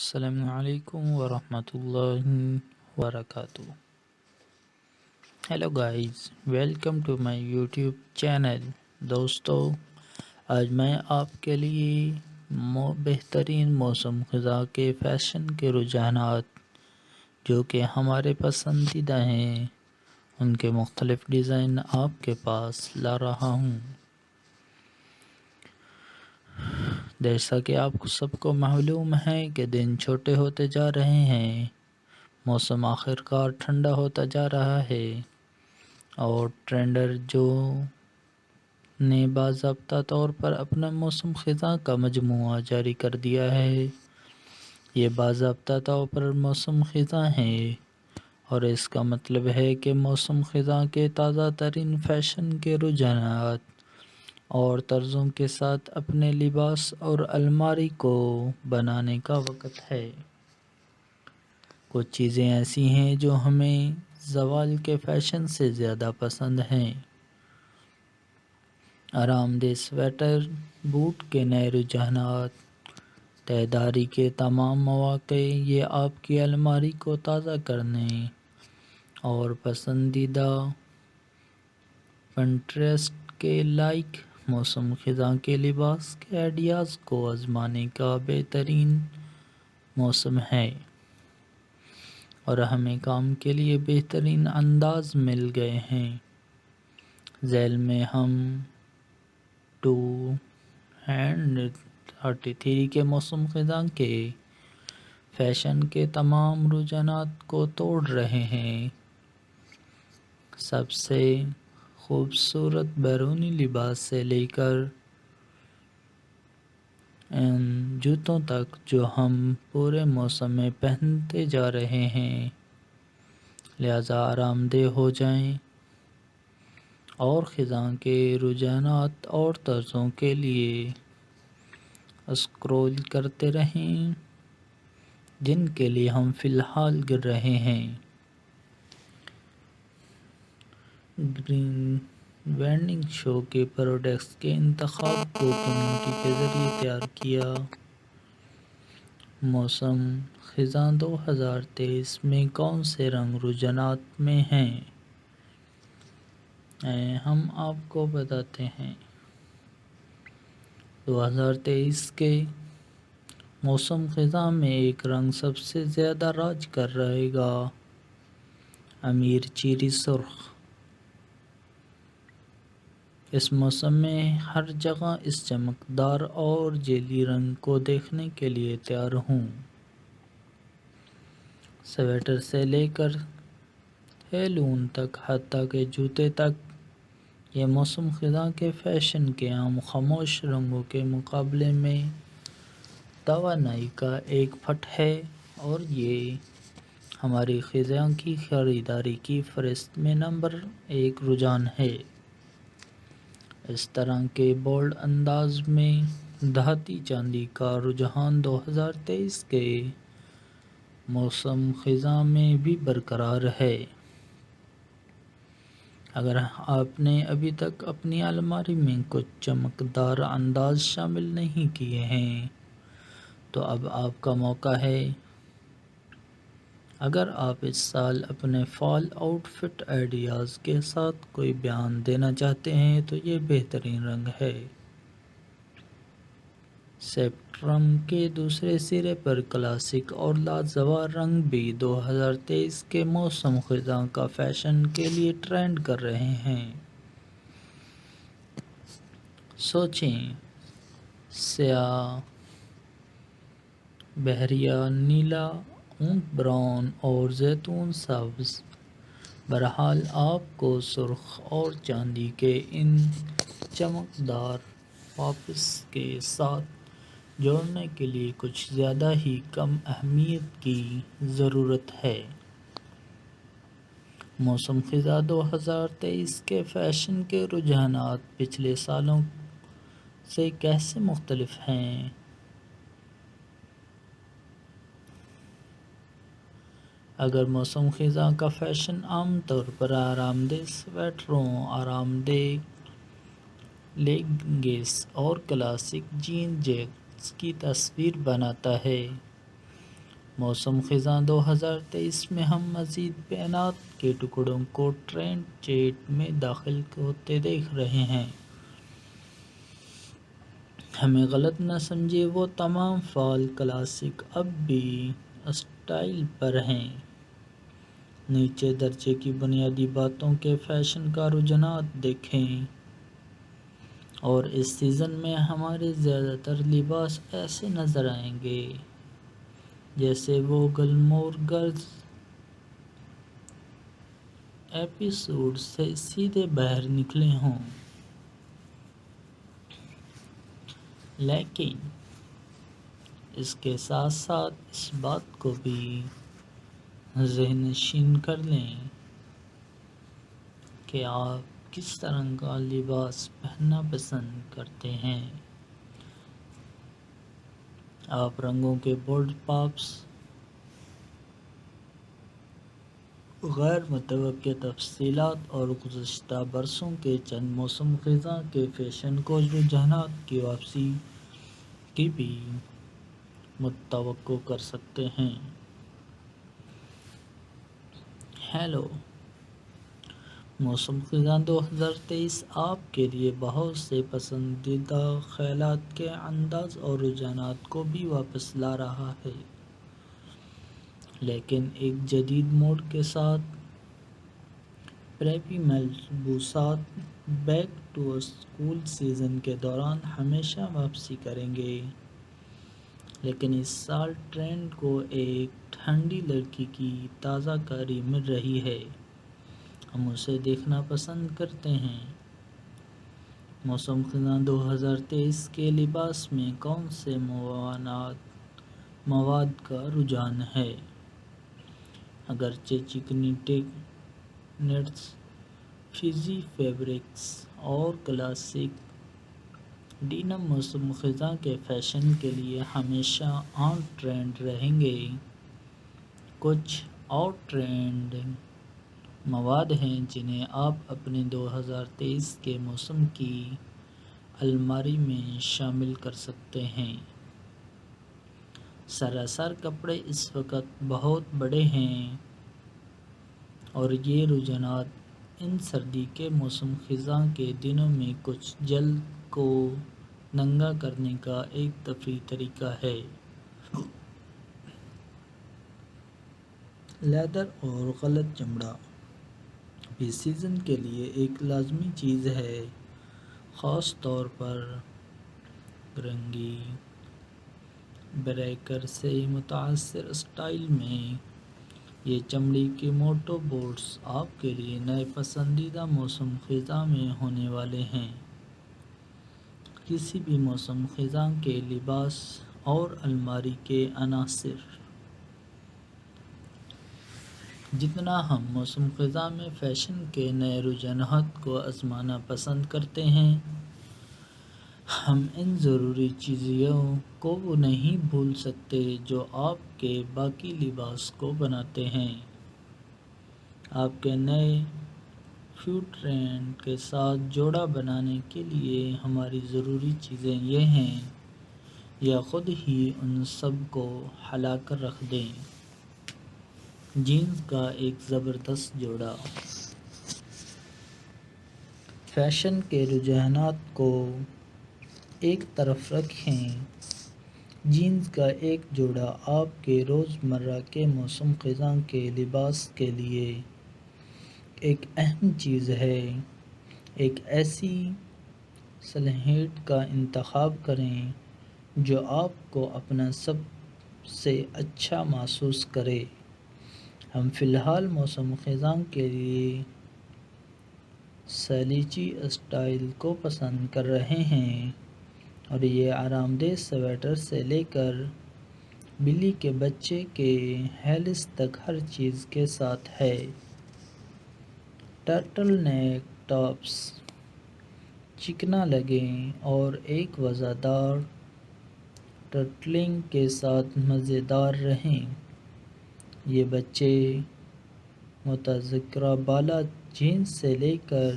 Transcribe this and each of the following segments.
السلام علیکم ورحمۃ اللہ وبرکاتہ. Hello guys, welcome to my YouTube channel. دوستو، آج میں آپ کے لیے بہترین موسم خزاں کے فیشن کے رجحانات جو کہ ہمارے پسندیدہ ہیں ان کے مختلف ڈیزائن آپ کے پاس لا رہا ہوں. جیسا کہ آپ کو سب کو معلوم ہے کہ دن چھوٹے ہوتے جا رہے ہیں، موسم آخر کار ٹھنڈا ہوتا جا رہا ہے اور ٹرینڈر جو نے باضابطہ طور پر اپنا موسم خزاں کا مجموعہ جاری کر دیا ہے. یہ باضابطہ طور پر موسم خزاں ہے اور اس کا مطلب ہے کہ موسم خزاں کے تازہ ترین فیشن کے رجحانات اور طرزوں کے ساتھ اپنے لباس اور الماری کو بنانے کا وقت ہے. کچھ چیزیں ایسی ہیں جو ہمیں زوال کے فیشن سے زیادہ پسند ہیں. آرام دہ سویٹر، بوٹ کے نئے رجحانات، تہداری کے تمام مواقع، یہ آپ کی الماری کو تازہ کرنے اور پسندیدہ پنٹریسٹ کے لائق موسم خزاں کے لباس کے آئیڈیاز کو آزمانے کا بہترین موسم ہے. اور ہمیں کام کے لیے بہترین انداز مل گئے ہیں. ذیل میں ہم 2033 کے موسم خزاں کے فیشن کے تمام رجحانات کو توڑ رہے ہیں. سب سے خوبصورت بیرونی لباس سے لے کر ان جوتوں تک جو ہم پورے موسم میں پہنتے جا رہے ہیں. لہذا آرام دہ ہو جائیں اور خزاں کے رجحانات اور طرزوں کے لیے اسکرول کرتے رہیں جن کے لیے ہم فی الحال گر رہے ہیں. گرین وینڈنگ شو کے پروڈکٹس کے انتخاب کو کمیونٹی کے ذریعے تیار کیا. موسم خزاں 2023 میں کون سے رنگ رجحانات میں ہیں؟ ہم آپ کو بتاتے ہیں. 2023 کے موسم خزاں میں ایک رنگ سب سے زیادہ راج کر رہے گا: امیر چیری سرخ. اس موسم میں ہر جگہ اس چمکدار اور جیلی رنگ کو دیکھنے کے لیے تیار ہوں. سویٹر سے لے کر ہیلون تک، حتیٰ کہ جوتے تک، یہ موسم خزاں کے فیشن کے عام خاموش رنگوں کے مقابلے میں توانائی کا ایک پٹ ہے اور یہ ہماری خزاں کی خریداری کی فہرست میں نمبر 1 رجحان ہے. اس طرح کے بولڈ انداز میں دھاتی چاندی کا رجحان 2023 کے موسم خزاں میں بھی برقرار ہے. اگر آپ نے ابھی تک اپنی الماری میں کچھ چمکدار انداز شامل نہیں کیے ہیں تو اب آپ کا موقع ہے. اگر آپ اس سال اپنے فال آؤٹ فٹ آئیڈیاز کے ساتھ کوئی بیان دینا چاہتے ہیں تو یہ بہترین رنگ ہے. اسپیکٹرم کے دوسرے سرے پر کلاسک اور لاجواب رنگ بھی 2023 کے موسم خزاں کا فیشن کے لیے ٹرینڈ کر رہے ہیں. سوچیں، سیاہ، بحریہ نیلا، اونٹ براؤن اور زیتون سبز. بہرحال آپ کو سرخ اور چاندی کے ان چمکدار پاپس کے ساتھ جوڑنے کے لیے کچھ زیادہ ہی کم اہمیت کی ضرورت ہے. موسم خزاں 2023 کے فیشن کے رجحانات پچھلے سالوں سے کیسے مختلف ہیں؟ اگر موسم خزاں کا فیشن عام طور پر آرام دہ سویٹروں، آرام دہ لیگنگس اور کلاسک جین جیکٹس کی تصویر بناتا ہے، موسم خزاں 2023 میں ہم مزید بیانات کے ٹکڑوں کو ٹرینڈ چیٹ میں داخل ہوتے دیکھ رہے ہیں۔ ہمیں غلط نہ سمجھے، وہ تمام فال کلاسک اب بھی اسٹائل پر ہیں۔ نیچے درجے کی بنیادی باتوں کے فیشن کا رجحانات دیکھیں، اور اس سیزن میں ہمارے زیادہ تر لباس ایسے نظر آئیں گے جیسے وہ گلمور گرلز ایپیسوڈ سے سیدھے باہر نکلے ہوں۔ لیکن اس کے ساتھ ساتھ اس بات کو بھی ذہن نشین کر لیں کہ آپ کس طرح کا لباس پہننا پسند کرتے ہیں۔ آپ رنگوں کے بولڈ پاپس، غیر متوقع تفصیلات اور گزشتہ برسوں کے چند موسم خزاں کے فیشن کو رجحانات کی واپسی کی بھی متوقع کر سکتے ہیں۔ ہیلو، موسم خزاں 2023 آپ کے لیے بہت سے پسندیدہ خیالات کے انداز اور رجحانات کو بھی واپس لا رہا ہے، لیکن ایک جدید موڈ کے ساتھ۔ پریپی ملبوسات بیک ٹو اسکول سیزن کے دوران ہمیشہ واپسی کریں گے، لیکن اس سال ٹرینڈ کو ایک ٹھنڈی لڑکی کی تازہ کاری مل رہی ہے۔ ہم اسے دیکھنا پسند کرتے ہیں۔ موسم خزاں 2023 کے لباس میں کون سے مواد کا رجحان ہے؟ اگرچہ چکنی نیٹس، فزی فیبرکس اور کلاسک ڈینم موسم خزاں کے فیشن کے لیے ہمیشہ آن ٹرینڈ رہیں گے، کچھ آؤٹ ٹرینڈنگ مواد ہیں جنہیں آپ اپنے 2023 کے موسم کی الماری میں شامل کر سکتے ہیں۔ سراسر کپڑے اس وقت بہت بڑے ہیں، اور یہ رجحانات ان سردی کے موسم خزاں کے دنوں میں کچھ جلد کو ننگا کرنے کا ایک تفریحی طریقہ ہے۔ لیدر اور غلط چمڑا بھی سیزن کے لیے ایک لازمی چیز ہے، خاص طور پر رنگی بریکر سے متاثر اسٹائل میں۔ یہ چمڑی کے موٹو بوٹس آپ کے لیے نئے پسندیدہ موسم خزاں میں ہونے والے ہیں۔ کسی بھی موسم خزاں کے لباس اور الماری کے عناصر۔ جتنا ہم موسم خزاں میں فیشن کے نئے رجحانات کو آزمانا پسند کرتے ہیں، ہم ان ضروری چیزوں کو نہیں بھول سکتے جو آپ کے باقی لباس کو بناتے ہیں۔ آپ کے نئے فٹ ٹرینڈ کے ساتھ جوڑا بنانے کے لیے ہماری ضروری چیزیں یہ ہیں، یا خود ہی ان سب کو ہلا کر رکھ دیں۔ جینز کا ایک زبردست جوڑا۔ فیشن کے رجحانات کو ایک طرف رکھیں، جینز کا ایک جوڑا آپ کے روزمرہ کے موسم خزاں کے لباس کے لیے ایک اہم چیز ہے۔ ایک ایسی سلہٹ کا انتخاب کریں جو آپ کو اپنا سب سے اچھا محسوس کرے۔ ہم فی الحال موسم خزاں کے لیے سلیچی اسٹائل کو پسند کر رہے ہیں، اور یہ آرام دہ سویٹر سے لے کر بلی کے بچے کے ہیلس تک ہر چیز کے ساتھ ہے۔ ٹرٹل نیک ٹاپس چکنا لگیں اور ایک وزردار ٹرٹلنگ کے ساتھ مزیدار رہیں۔ یہ بچے متذکرہ بالا جینز سے لے کر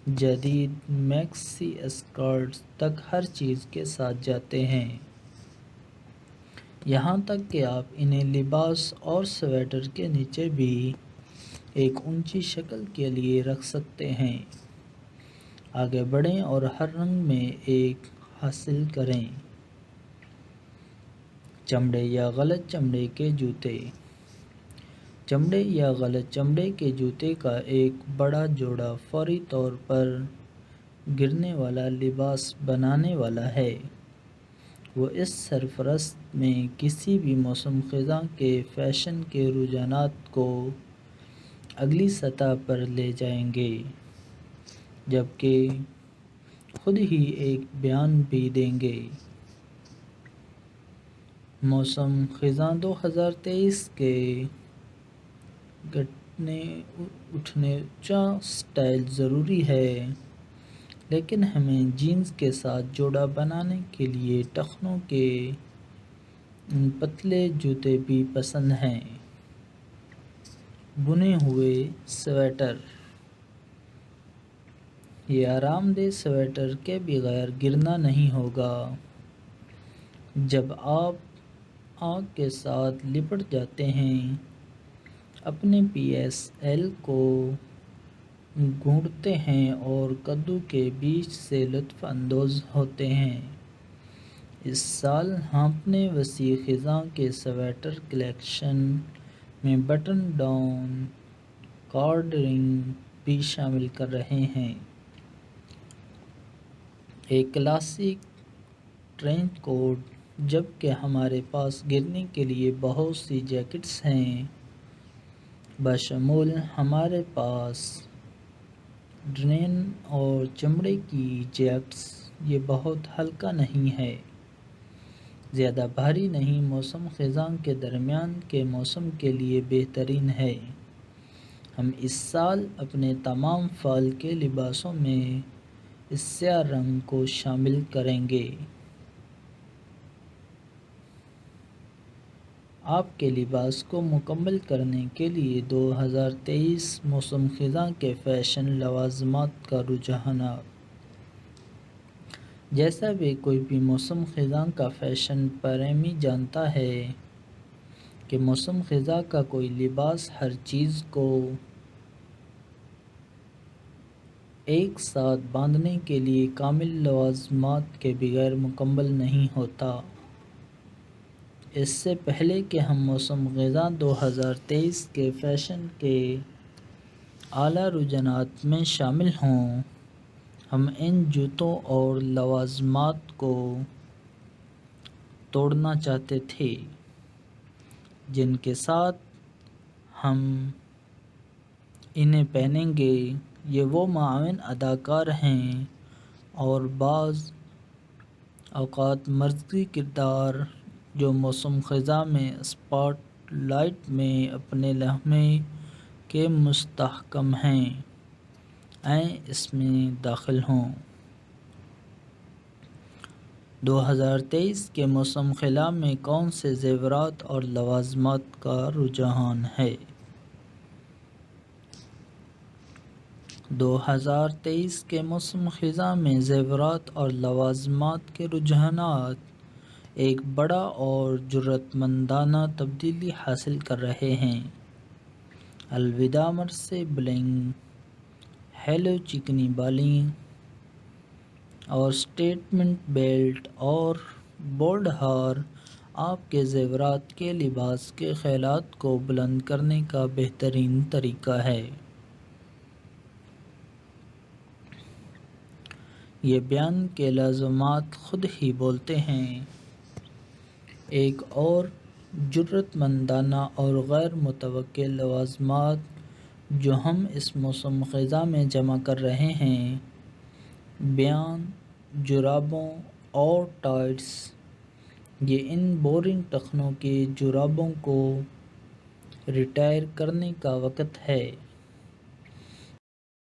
جدید میکسی اسکرٹس تک ہر چیز کے ساتھ جاتے ہیں۔ یہاں تک کہ آپ انہیں لباس اور سویٹر کے نیچے بھی ایک اونچی شکل کے لیے رکھ سکتے ہیں۔ آگے بڑھیں اور ہر رنگ میں ایک حاصل کریں۔ چمڑے یا غلط چمڑے کے جوتے۔ چمڑے یا غلط چمڑے کے جوتے کا ایک بڑا جوڑا فوری طور پر گرنے والا لباس بنانے والا ہے۔ وہ اس سرفرست میں کسی بھی موسم خزاں کے فیشن کے رجحانات کو اگلی سطح پر لے جائیں گے، جبکہ خود ہی ایک بیان بھی دیں گے۔ موسم خزاں 2023 کے گھٹنے اٹھنے اونچا سٹائل ضروری ہے، لیکن ہمیں جینز کے ساتھ جوڑا بنانے کے لیے ٹخنوں کے پتلے جوتے بھی پسند ہیں۔ بنے ہوئے سویٹر۔ یہ آرام دہ سویٹر کے بغیر گرنا نہیں ہوگا۔ جب آپ آگ کے ساتھ لپٹ جاتے ہیں، اپنے پی ایس ایل کو گھونٹتے ہیں اور کدو کے بیج سے لطف اندوز ہوتے ہیں۔ اس سال ہم اپنے وسیع خزاں کے سویٹر کلیکشن میں بٹن ڈاؤن کارڈرنگ بھی شامل کر رہے ہیں۔ ایک کلاسک ٹرینچ کوٹ۔ جبکہ ہمارے پاس گرنے کے لیے بہت سی جیکٹس ہیں، بشمول ہمارے پاس ڈنین اور چمڑے کی جیکٹس۔ یہ بہت ہلکا نہیں ہے، زیادہ بھاری نہیں، موسم خزاں کے درمیان کے موسم کے لیے بہترین ہے۔ ہم اس سال اپنے تمام فال کے لباسوں میں اس سیاہ رنگ کو شامل کریں گے۔ آپ کے لباس کو مکمل کرنے کے لیے 2023 موسم خزاں کے فیشن لوازمات کا رجحانات۔ جیسا بھی کوئی بھی موسم خزاں کا فیشن پریمی جانتا ہے کہ موسم خزاں کا کوئی لباس ہر چیز کو ایک ساتھ باندھنے کے لیے کامل لوازمات کے بغیر مکمل نہیں ہوتا۔ اس سے پہلے کہ ہم موسم خزاں 2023 کے فیشن کے اعلیٰ رجحانات میں شامل ہوں، ہم ان جوتوں اور لوازمات کو توڑنا چاہتے تھے جن کے ساتھ ہم انہیں پہنیں گے۔ یہ وہ معاون اداکار ہیں اور بعض اوقات مرکزی کردار جو موسم خزاں میں اسپاٹ لائٹ میں اپنے لمحے کے مستحکم ہیں، آئیں اس میں داخل ہوں۔ 2023 کے موسم خزاں میں کون سے زیورات اور لوازمات کا رجحان ہے؟ 2023 کے موسم خزاں میں زیورات اور لوازمات کے رجحانات ایک بڑا اور جرأت مندانہ تبدیلی حاصل کر رہے ہیں۔ الوداع مرثے بلنگ، ہیلو چکنی بالیں اور سٹیٹمنٹ بیلٹ اور بولڈ ہار آپ کے زیورات کے لباس کے خیالات کو بلند کرنے کا بہترین طریقہ ہے۔ یہ بیان کے لازمات خود ہی بولتے ہیں۔ ایک اور جرأت مندانہ اور غیر متوقع لوازمات جو ہم اس موسم خزاں میں جمع کر رہے ہیں، بنیان جرابوں اور ٹائٹس۔ یہ ان بورنگ ٹخنوں کی جرابوں کو ریٹائر کرنے کا وقت ہے۔